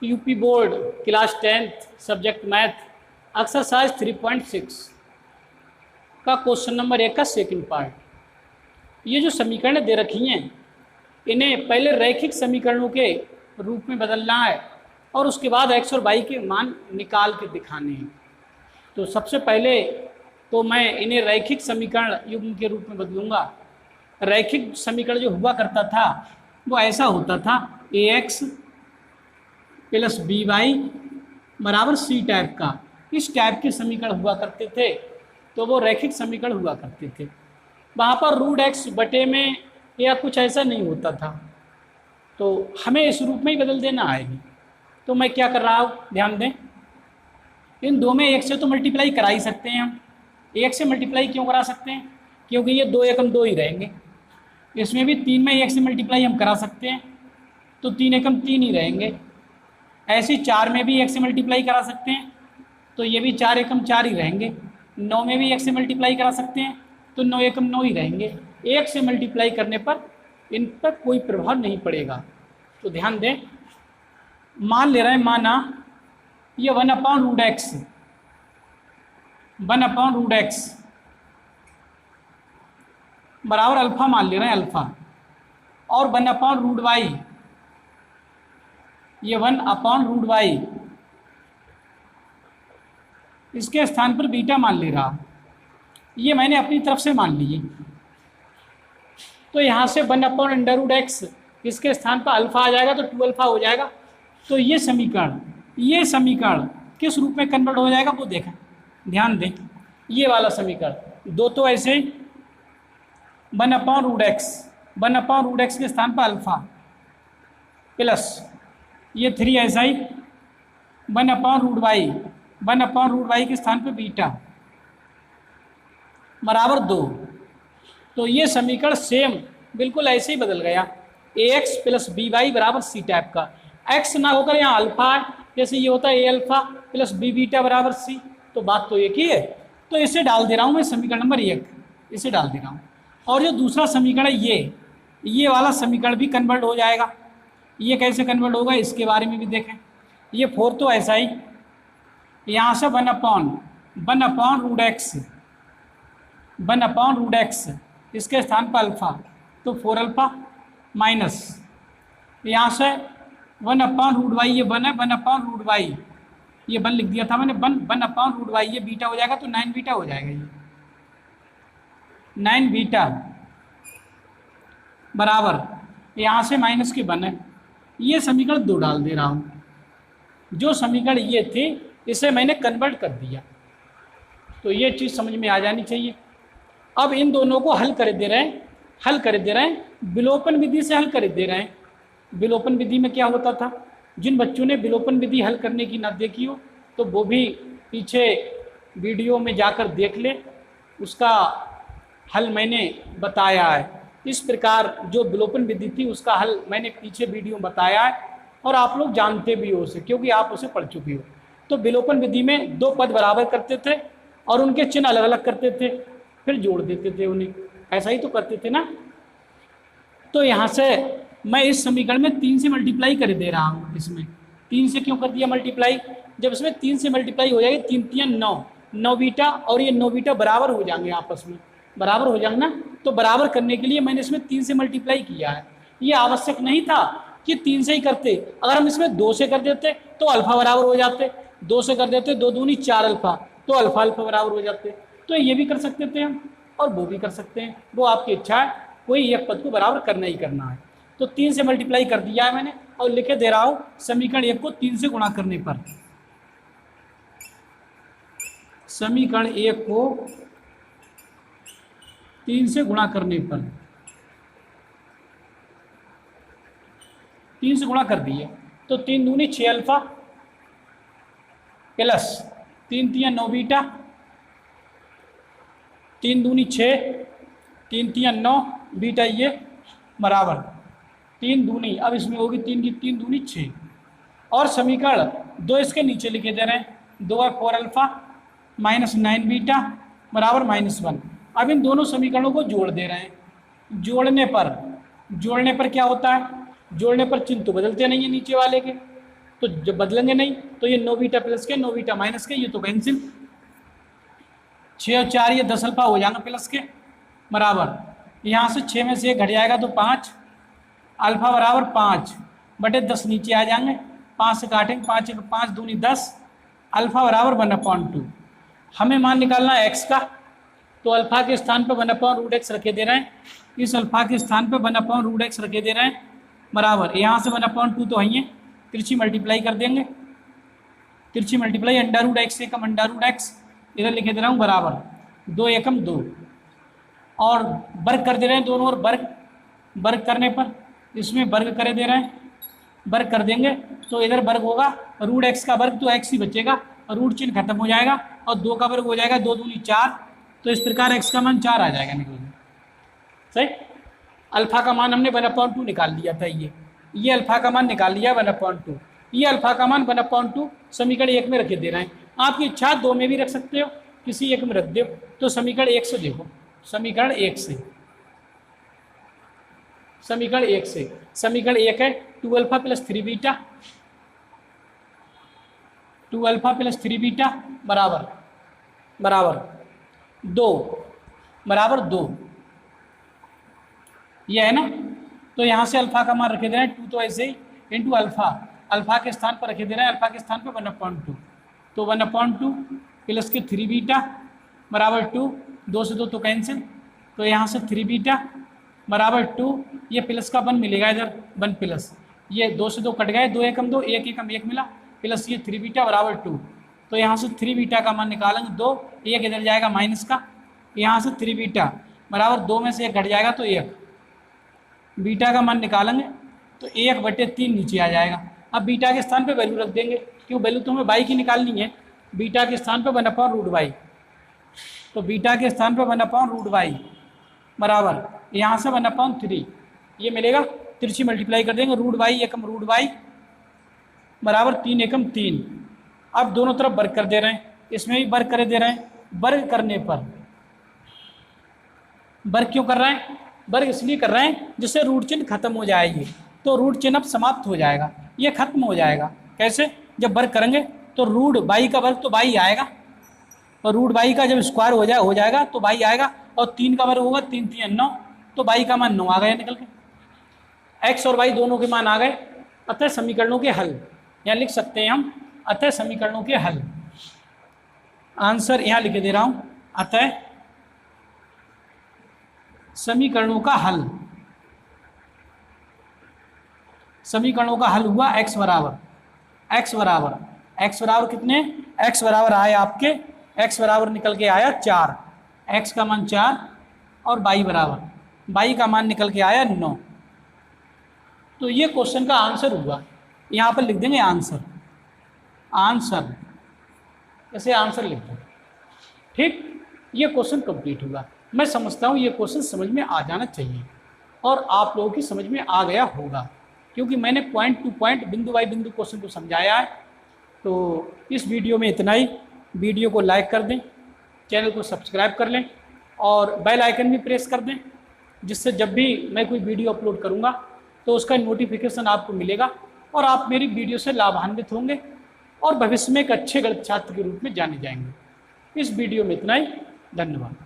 UP board class 10th subject math exercise 3.6 का question number 1 का second part. ये जो समीकरण दे रखी हैं इन्हें पहले रैखिक समीकरणों के रूप में बदलना है और उसके बाद एक्स और वाई के मान निकाल के दिखाने हैं। तो सबसे पहले तो मैं इन्हें रैखिक समीकरण युग्म के रूप में बदलूंगा। रैखिक समीकरण जो हुआ करता था वो ऐसा होता था ए एक्स प्लस बी वाई बराबर सी टाइप का। इस टाइप के समीकरण हुआ करते थे तो वो रैखिक समीकरण हुआ करते थे। वहाँ पर रूट एक्स बटे में या कुछ ऐसा नहीं होता था, तो हमें इस रूप में ही बदल देना आएगी। तो मैं क्या कर रहा हूँ, ध्यान दें, इन दो में एक से तो मल्टीप्लाई करा ही सकते हैं हम। एक से मल्टीप्लाई क्यों करा सकते हैं, क्योंकि ये दो एकम दो ही रहेंगे। इसमें भी 3 में एक से मल्टीप्लाई हम करा सकते हैं तो 3 एकम 3 ही रहेंगे। ऐसे 4 में भी एक से मल्टीप्लाई करा सकते हैं तो ये भी 4 एकम 4 ही रहेंगे। 9 में भी एक से मल्टीप्लाई करा सकते हैं तो 9 एकम 9 ही रहेंगे। एक से मल्टीप्लाई करने पर इन पर कोई प्रभाव नहीं पड़ेगा। तो ध्यान दें, मान ले रहे हैं, माना ये 1/√x 1/√x बराबर अल्फा मान ले रहे हैं, अल्फा, और 1/√y ये 1/√y इसके स्थान पर बीटा मान ले रहा। ये मैंने अपनी तरफ से मान लिए। तो यहाँ से 1/√x इसके स्थान पर अल्फा आ जाएगा तो 2 अल्फा हो जाएगा। तो ये समीकरण किस रूप में कन्वर्ट हो जाएगा वो देखें, ध्यान दें। ये वाला समीकरण दो तो ऐसे 1/√x के स्थान पर अल्फा प्लस ये 3 ऐसा ही 1/√y के स्थान पर बीटा बराबर 2। तो ये समीकरण सेम बिल्कुल ऐसे ही बदल गया। ax प्लस बी वाई बराबर सी टाइप का। x ना होकर यहाँ अल्फा है, जैसे ये होता है ए अल्फा प्लस बी बीटा बराबर सी। तो बात तो एक ही है। तो इसे डाल दे रहा हूँ मैं, समीकरण नंबर 1 इसे डाल दे रहा हूँ। और जो दूसरा समीकरण ये वाला समीकरण भी कन्वर्ट हो जाएगा। ये कैसे कन्वर्ट होगा इसके बारे में भी देखें। ये 4 तो ऐसा ही, यहाँ से 1/√x इसके स्थान पर अल्फा तो 4 अल्फा माइनस यहाँ से 1/√y ये 1 है, 1/√y ये 1 लिख दिया था मैंने, 1/√y ये बीटा हो जाएगा तो 9 बीटा हो जाएगा। ये 9 बीटा बराबर यहाँ से माइनस के 1 है। ये समीकरण 2 डाल दे रहा हूँ। जो समीकरण ये थे इसे मैंने कन्वर्ट कर दिया। तो ये चीज़ समझ में आ जानी चाहिए। अब इन दोनों को हल कर दे रहे हैं, विलोपन विधि से हल कर दे रहे हैं। विलोपन विधि में क्या होता था, जिन बच्चों ने विलोपन विधि हल करने की ना देखी हो तो वो भी पीछे वीडियो में जाकर देख ले, उसका हल मैंने बताया है। इस प्रकार जो विलोपन विधि थी उसका हल मैंने पीछे वीडियो में बताया है और आप लोग जानते भी हो उसे, क्योंकि आप उसे पढ़ चुके हो। तो विलोपन विधि में 2 पद बराबर करते थे और उनके चिन्ह अलग अलग करते थे, फिर जोड़ देते थे उन्हें, ऐसा ही तो करते थे ना। तो यहाँ से मैं इस समीकरण में 3 से मल्टीप्लाई कर दे रहा हूँ। इसमें 3 से क्यों कर दिया मल्टीप्लाई, जब इसमें 3 से मल्टीप्लाई हो जाएगी 3 3 9 बीटा और ये 9 बीटा बराबर हो जाएंगे, आपस में बराबर हो जाएंगे ना। तो बराबर करने के लिए मैंने इसमें 3 से मल्टीप्लाई किया है। ये आवश्यक नहीं था कि 3 से ही करते, अगर हम इसमें 2 से कर देते तो अल्फा बराबर हो जाते, 2 से कर देते 2 दूनी 4 अल्फा तो अल्फा बराबर हो जाते। तो ये भी कर सकते थे हम और वो भी कर सकते हैं, वो आपकी इच्छा है, कोई एक पद को बराबर करना ही करना है। तो 3 से मल्टीप्लाई कर दिया है मैंने और लिखे दे रहा हूँ समीकरण 1 को 3 से गुणा करने पर, समीकरण 1 को 3 से गुणा करने पर 3 से गुणा कर दिए तो 3 दूनी 6 अल्फा प्लस 3 3 9 बीटा, 3 दूनी 6 3 3 9 बीटा ये बराबर 3 दूनी, अब इसमें होगी 3 की 3 दूनी 6। और समीकरण 2 इसके नीचे लिखे दे रहे हैं, 2/4 अल्फा माइनस 9 बीटा बराबर -1। अब इन दोनों समीकरणों को जोड़ दे रहे हैं। जोड़ने पर क्या होता है, जोड़ने पर चिन्ह तो बदलते नहीं है नीचे वाले के, तो जब बदलेंगे नहीं तो ये 9 बीटा प्लस के 9 बीटा माइनस के, ये तो कैंसिल। 6 और 4 ये 10 अल्फा हो जाएगा प्लस के बराबर, यहाँ से 6 में से 1 घट जाएगा तो 5, अल्फा बराबर 5 बटे 10 नीचे आ जाएंगे, 5 से काटेंगे, 5 दूनी 10, अल्फा बराबर 1/2। हमें मान निकालना है एक्स का, तो अल्फा के स्थान पर 1/√x रखे दे रहे हैं, इस अल्फा के स्थान पर 1/√x रखे दे रहे हैं बराबर, यहाँ से 1/2 तो है, तिरछी मल्टीप्लाई कर देंगे, तिरछी मल्टीप्लाई √x से कम √x, इधर लिखे दे रहा हूँ बराबर 2 एकम 2, और वर्ग कर दे रहे हैं दोनों ओर, वर्ग करने पर इसमें वर्ग करे दे रहे हैं, वर्ग कर देंगे तो इधर वर्ग होगा, √x का वर्ग तो x ही बचेगा, रूट चिन्ह खत्म हो जाएगा और 2 का वर्ग हो जाएगा, 2 दूनी 4, तो इस प्रकार x का मान 4 आ जाएगा निकल के। सही, अल्फा का मान हमने 1/2 निकाल लिया था, ये अल्फा का मान निकाल लिया 1/2, ये अल्फा का मान 1/2 समीकरण 1 में रखे दे रहे हैं। आपकी इच्छा 2 में भी रख सकते हो, किसी एक में रख दो। तो समीकरण 1 से देखो, समीकरण 1 से, समीकरण 1 से, समीकरण 1 है 2 alpha plus 3 beta, 2 alpha plus 3 beta बराबर 2 बराबर 2, ये है ना। तो यहाँ से अल्फा का मान रखे दे रहे हैं 2, तो ऐसे ही इंटू अल्फा, अल्फा के स्थान पर रखे दे रहे हैं, अल्फा के स्थान पर 1/2, तो 1/2 प्लस के 3 बीटा बराबर 2, 2 से 2 तो कैंसिल, तो यहाँ से 3 बीटा बराबर 2, ये प्लस का 1 मिलेगा इधर, 1 प्लस, ये 2 से 2 कट गए, 2 एकम 2, 1 एकम 1 मिला, प्लस ये 3 बीटा बराबर 2, तो यहाँ से 3 बीटा का मान निकालेंगे 2, 1 इधर जाएगा माइनस का, यहाँ से 3 बीटा बराबर 2 में से 1 घट जाएगा तो 1, बीटा का मान निकालेंगे तो 1/3 नीचे आ जाएगा। अब बीटा के स्थान पे वैल्यू रख देंगे, क्यों वैल्यू तो हमें बाई की निकालनी है, बीटा के स्थान पे 1/√y, तो बीटा के स्थान पे 1/√y बराबर यहाँ से 1/3, ये मिलेगा, तिरछी मल्टीप्लाई कर देंगे, √y एकम √y बराबर 3 एकम 3। अब दोनों तरफ वर्ग कर दे रहे हैं, इसमें भी वर्ग करे दे रहे हैं, वर्ग करने पर वर्ग क्यों कर रहे हैं, वर्ग इसलिए कर रहे हैं जिससे रूट चिन्ह खत्म हो जाएगी, तो रूट चिन्ह अब समाप्त हो जाएगा, ये खत्म हो जाएगा। कैसे, जब वर्ग करेंगे तो रूट बाई का वर्ग तो बाई आएगा, और रूट बाई का जब स्क्वायर हो जाएगा तो बाई आएगा, और 3 का वर्ग होगा 3 3 9, तो बाई का मान 9 आ गया निकल के, एक्स और वाई दोनों के मान आ गए। अतः समीकरणों के हल, यहाँ लिख सकते हैं हम, अतः समीकरणों के हल, आंसर यहाँ लिख दे रहा हूँ, अतः समीकरणों का हल, समीकरणों का हल हुआ x बराबर कितने, x बराबर आए आपके, x बराबर निकल के आया 4, x का मान 4 और y का मान निकल के आया 9। तो ये क्वेश्चन का आंसर हुआ, यहाँ पर लिख देंगे आंसर, ऐसे आंसर लिख दो, ठीक, ये क्वेश्चन कंप्लीट हुआ। मैं समझता हूँ ये क्वेश्चन समझ में आ जाना चाहिए, और आप लोगों की समझ में आ गया होगा, क्योंकि मैंने पॉइंट टू पॉइंट, बिंदु बाई बिंदु क्वेश्चन को समझाया है। तो इस वीडियो में इतना ही, वीडियो को लाइक कर दें, चैनल को सब्सक्राइब कर लें, और बेल आइकन भी प्रेस कर दें, जिससे जब भी मैं कोई वीडियो अपलोड करूँगा तो उसका नोटिफिकेशन आपको मिलेगा, और आप मेरी वीडियो से लाभान्वित होंगे, और भविष्य में एक अच्छे गणित छात्र के रूप में जाने जाएंगे। इस वीडियो में इतना ही, धन्यवाद।